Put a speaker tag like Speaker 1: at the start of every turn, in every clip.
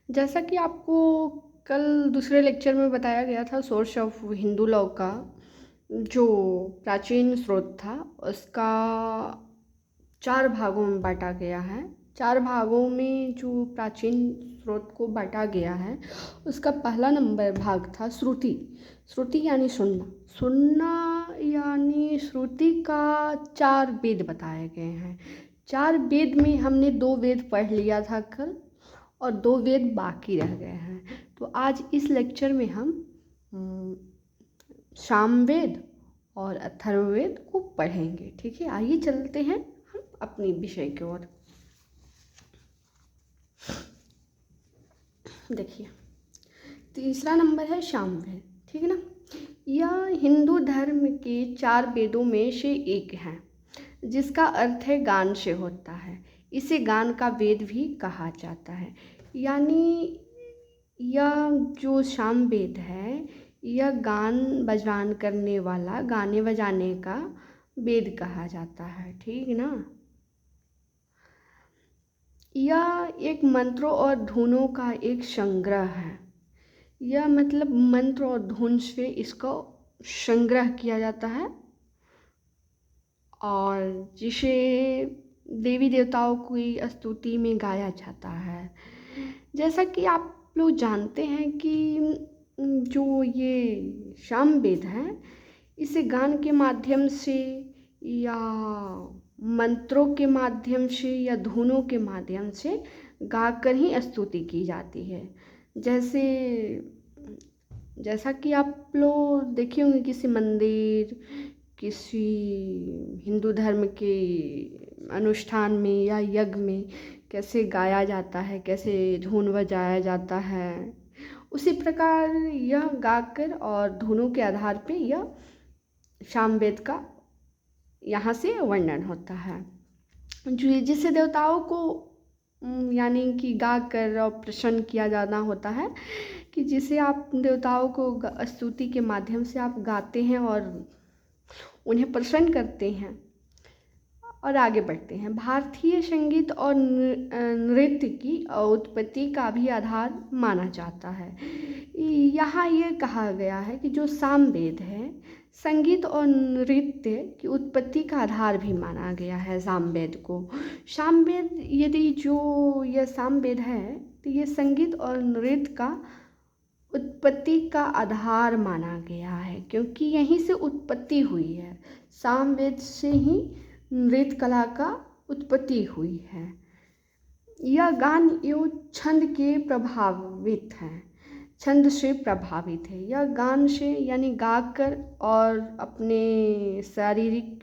Speaker 1: जैसा कि आपको कल दूसरे लेक्चर में बताया गया था, सोर्स ऑफ हिंदू लॉ का जो प्राचीन स्रोत था उसका 4 भागों में बांटा गया है। 4 भागों में जो प्राचीन स्रोत को बांटा गया है उसका पहला नंबर भाग था श्रुति। श्रुति यानी सुनना। सुनना यानी श्रुति का 4 वेद बताए गए हैं। 4 वेद में हमने 2 वेद पढ़ लिया था कल और 2 वेद बाकी रह गए हैं। तो आज इस लेक्चर में हम सामवेद और अथर्ववेद को पढ़ेंगे। ठीक है, आइए चलते हैं हम अपनी विषय की ओर। देखिए, तीसरा नंबर है सामवेद। ठीक है ना, यह हिंदू धर्म के 4 वेदों में से एक है जिसका अर्थ है गान से होता है। इसे गान का वेद भी कहा जाता है। यानी यह जो सामवेद है यह गान बजान करने वाला, गाने बजाने का वेद कहा जाता है। ठीक ना, यह एक मंत्रों और धुनों का एक संग्रह है। यह मतलब मंत्र और धुन से इसको संग्रह किया जाता है और जिसे देवी देवताओं की स्तुति में गाया जाता है। जैसा कि आप लोग जानते हैं कि जो ये सामवेद है इसे गान के माध्यम से या मंत्रों के माध्यम से या धुनों के माध्यम से गाकर ही स्तुति की जाती है। जैसा कि आप लोग देखे होंगे किसी मंदिर, किसी हिंदू धर्म के अनुष्ठान में या यज्ञ में कैसे गाया जाता है, कैसे धुन बजाया जाता है, उसी प्रकार यह गाकर और धुनों के आधार पे यह सामवेद का यहाँ से वर्णन होता है। जिसे देवताओं को यानी कि गा कर और प्रसन्न किया जाना होता है, कि जिसे आप देवताओं को स्तुति के माध्यम से आप गाते हैं और उन्हें प्रसन्न करते हैं और आगे बढ़ते हैं। भारतीय संगीत और नृत्य की उत्पत्ति का भी आधार माना जाता है। यहाँ ये कहा गया है कि जो सामवेद है संगीत और नृत्य की उत्पत्ति का आधार भी माना गया है सामवेद को। सामवेद यदि जो यह सामवेद है तो ये संगीत और नृत्य का उत्पत्ति का आधार माना गया है, क्योंकि यहीं से उत्पत्ति हुई है। सामवेद से ही नृत्य कला का उत्पत्ति हुई है। यह गान एवं छंद के प्रभावित है, छंद से प्रभावित है। यह गान से यानी गाकर और अपने शारीरिक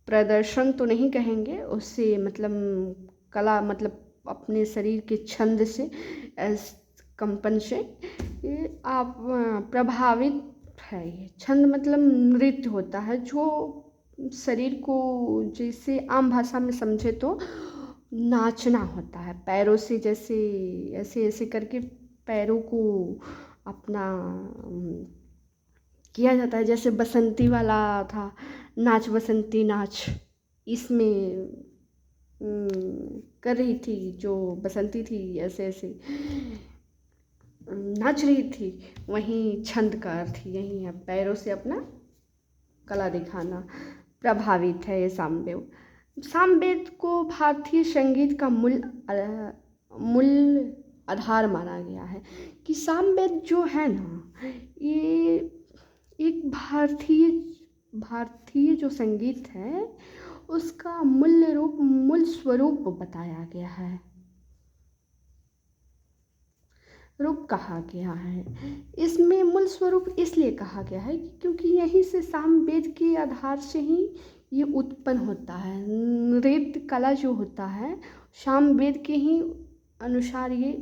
Speaker 1: प्रदर्शन तो नहीं कहेंगे, उससे मतलब कला मतलब अपने शरीर के छंद से कंपन से आप प्रभावित है। ये छंद मतलब नृत्य होता है जो शरीर को, जैसे आम भाषा में समझे तो नाचना होता है। पैरों से जैसे ऐसे ऐसे करके पैरों को अपना किया जाता है। जैसे बसंती वाला था नाच, बसंती नाच, इसमें कर रही थी जो बसंती थी, ऐसे ऐसे नाच रही थी। वहीं छंद का अर्थ यही है, पैरों से अपना कला दिखाना। प्रभावित है ये सामवेद। सामवेद को भारतीय संगीत का मूल आधार माना गया है। कि सामवेद जो है ना, ये एक भारतीय जो संगीत है उसका मूल स्वरूप बताया गया है, रूप कहा गया है। इसमें मूल स्वरूप इसलिए कहा गया है क्योंकि यहीं से सामवेद के आधार से ही ये उत्पन्न होता है। नृत्य कला जो होता है सामवेद के ही अनुसार ये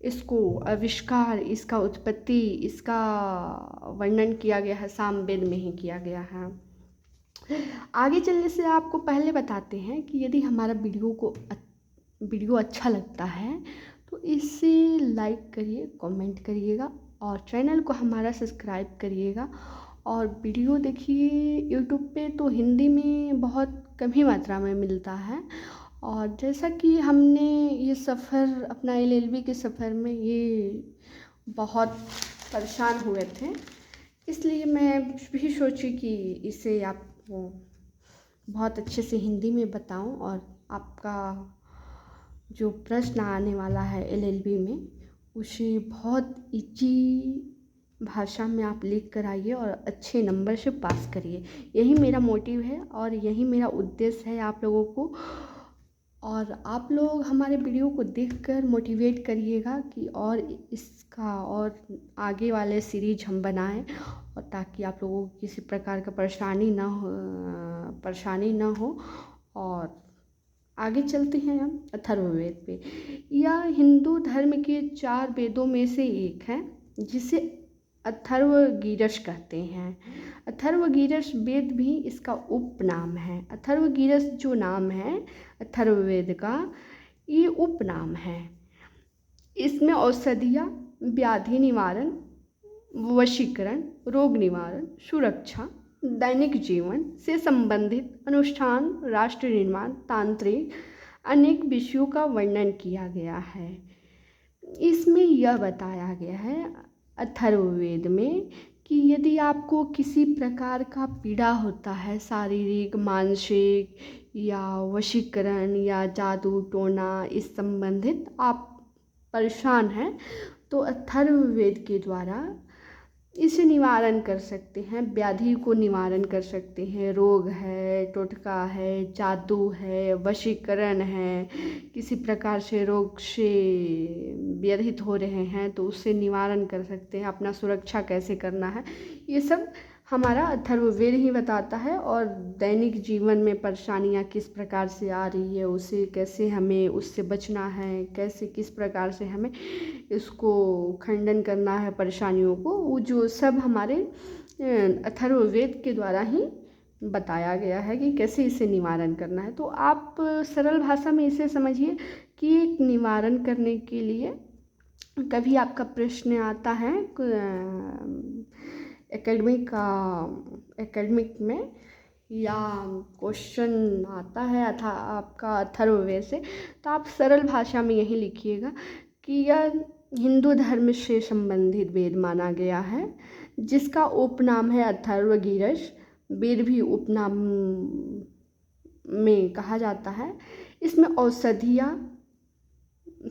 Speaker 1: इसको आविष्कार, इसका उत्पत्ति, इसका वर्णन किया गया है, सामवेद में ही किया गया है। आगे चलने से आपको पहले बताते हैं कि यदि हमारा वीडियो अच्छा लगता है तो इसे लाइक करिए, कमेंट करिएगा और चैनल को हमारा सब्सक्राइब करिएगा। और वीडियो देखिए यूट्यूब पे तो हिंदी में बहुत कम ही मात्रा में मिलता है और जैसा कि हमने ये सफ़र अपना एलएलबी के सफ़र में ये बहुत परेशान हुए थे, इसलिए मैं भी सोची कि इसे आपको बहुत अच्छे से हिंदी में बताऊं और आपका जो प्रश्न आने वाला है एलएलबी में उसे बहुत इजी भाषा में आप लिख कर आइए और अच्छे नंबर से पास करिए। यही मेरा मोटिव है और यही मेरा उद्देश्य है आप लोगों को। और आप लोग हमारे वीडियो को देखकर मोटिवेट करिएगा कि और इसका और आगे वाले सीरीज हम बनाएं, और ताकि आप लोगों को किसी प्रकार का परेशानी ना हो। और आगे चलते हैं हम अथर्ववेद पे। यह हिंदू धर्म के 4 वेदों में से एक है जिसे अथर्वगीरस कहते हैं। अथर्वगीरस वेद भी इसका उपनाम है। अथर्वगीरस जो नाम है अथर्ववेद का, ये उपनाम है। इसमें औषधियाँ, व्याधि निवारण, वशीकरण, रोग निवारण, सुरक्षा, दैनिक जीवन से संबंधित अनुष्ठान, राष्ट्र निर्माण, तांत्रिक अनेक विषयों का वर्णन किया गया है। इसमें यह बताया गया है अथर्ववेद में कि यदि आपको किसी प्रकार का पीड़ा होता है, शारीरिक, मानसिक या वशीकरण या जादू टोना इस संबंधित आप परेशान हैं, तो अथर्ववेद के द्वारा इसे निवारण कर सकते हैं। व्याधि को निवारण कर सकते हैं। रोग है, टोटका है, जादू है, वशीकरण है, किसी प्रकार से रोग से व्यथित हो रहे हैं तो उससे निवारण कर सकते हैं। अपना सुरक्षा कैसे करना है, ये सब हमारा अथर्ववेद ही बताता है। और दैनिक जीवन में परेशानियाँ किस प्रकार से आ रही है, उसे कैसे हमें उससे बचना है, कैसे किस प्रकार से हमें इसको खंडन करना है परेशानियों को, वो जो सब हमारे अथर्ववेद के द्वारा ही बताया गया है कि कैसे इसे निवारण करना है। तो आप सरल भाषा में इसे समझिए कि एक निवारण करने के लिए कभी आपका प्रश्न आता है एकेडमिक में, या क्वेश्चन आता है आपका अथर्ववेद से, तो आप सरल भाषा में यही लिखिएगा कि यह हिंदू धर्म से संबंधित वेद माना गया है जिसका उपनाम है अथर्वगीरस। वेद भी उपनाम में कहा जाता है। इसमें औषधियाँ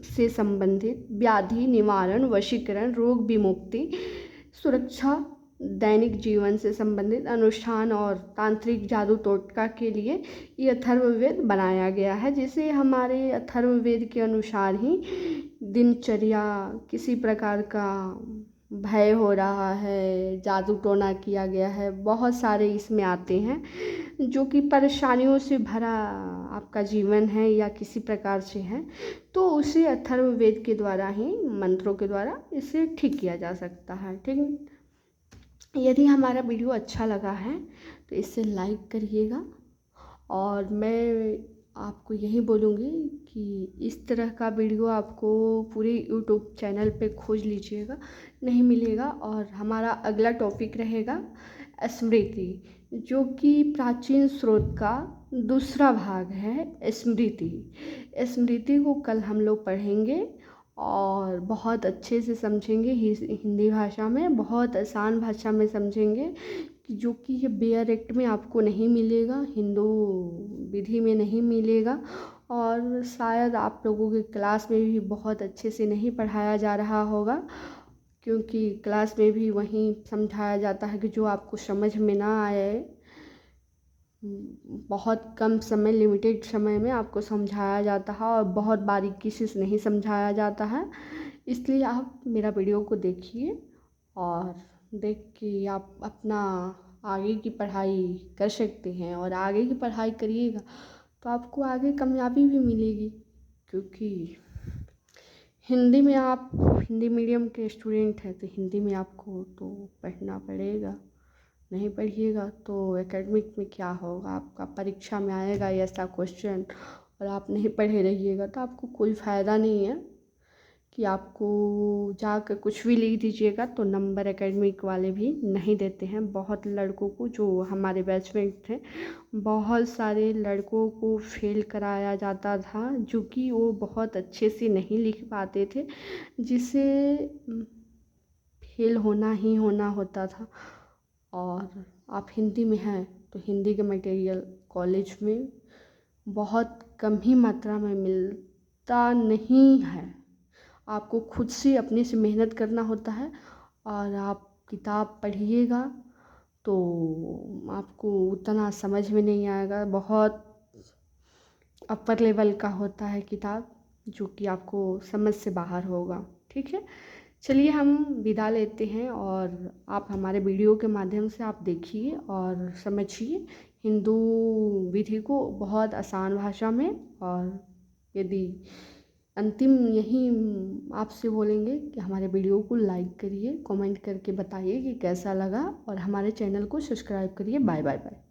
Speaker 1: से संबंधित, व्याधि निवारण, वशीकरण, रोग विमुक्ति, सुरक्षा, दैनिक जीवन से संबंधित अनुष्ठान और तांत्रिक जादू टोटका के लिए ये अथर्ववेद बनाया गया है। जिसे हमारे अथर्ववेद के अनुसार ही दिनचर्या, किसी प्रकार का भय हो रहा है, जादू टोना किया गया है, बहुत सारे इसमें आते हैं जो कि परेशानियों से भरा आपका जीवन है या किसी प्रकार से है, तो उसे अथर्ववेद के द्वारा ही, मंत्रों के द्वारा इसे ठीक किया जा सकता है। ठीक, यदि हमारा वीडियो अच्छा लगा है तो इसे लाइक करिएगा। और मैं आपको यही बोलूँगी कि इस तरह का वीडियो आपको पूरे यूट्यूब चैनल पे खोज लीजिएगा, नहीं मिलेगा। और हमारा अगला टॉपिक रहेगा स्मृति, जो कि प्राचीन स्रोत का दूसरा भाग है। स्मृति को कल हम लोग पढ़ेंगे और बहुत अच्छे से समझेंगे। हिंदी भाषा में बहुत आसान भाषा में समझेंगे, जो कि ये बेयर एक्ट में आपको नहीं मिलेगा, हिंदू विधि में नहीं मिलेगा। और शायद आप लोगों के क्लास में भी बहुत अच्छे से नहीं पढ़ाया जा रहा होगा, क्योंकि क्लास में भी वही समझाया जाता है कि जो आपको समझ में ना आए, बहुत कम समय, लिमिटेड समय में आपको समझाया जाता है और बहुत बारीकी से नहीं समझाया जाता है। इसलिए आप मेरा वीडियो को देखिए और देख के आप अपना आगे की पढ़ाई कर सकते हैं। और आगे की पढ़ाई करिएगा तो आपको आगे कामयाबी भी मिलेगी, क्योंकि हिंदी में आप हिंदी मीडियम के स्टूडेंट हैं तो हिंदी में आपको तो पढ़ना पड़ेगा। नहीं पढ़िएगा तो एकेडमिक में क्या होगा, आपका परीक्षा में आएगा ऐसा क्वेश्चन और आप नहीं पढ़े रहिएगा तो आपको कोई फ़ायदा नहीं है कि आपको जाकर कुछ भी लिख दीजिएगा तो नंबर एकेडमिक वाले भी नहीं देते हैं। बहुत लड़कों को, जो हमारे बैचमेट थे, बहुत सारे लड़कों को फेल कराया जाता था, जो कि वो बहुत अच्छे से नहीं लिख पाते थे, जिसे फेल होना ही होना होता था। और आप हिंदी में हैं तो हिंदी के मटेरियल कॉलेज में बहुत कम ही मात्रा में मिलता नहीं है। आपको खुद से अपने से मेहनत करना होता है, और आप किताब पढ़िएगा तो आपको उतना समझ में नहीं आएगा। बहुत अपर लेवल का होता है किताब, जो कि आपको समझ से बाहर होगा। ठीक है, चलिए हम विदा लेते हैं, और आप हमारे वीडियो के माध्यम से आप देखिए और समझिए हिंदू विधि को बहुत आसान भाषा में। और यदि अंतिम यही आपसे बोलेंगे कि हमारे वीडियो को लाइक करिए, कमेंट करके बताइए कि कैसा लगा, और हमारे चैनल को सब्सक्राइब करिए। Bye bye bye.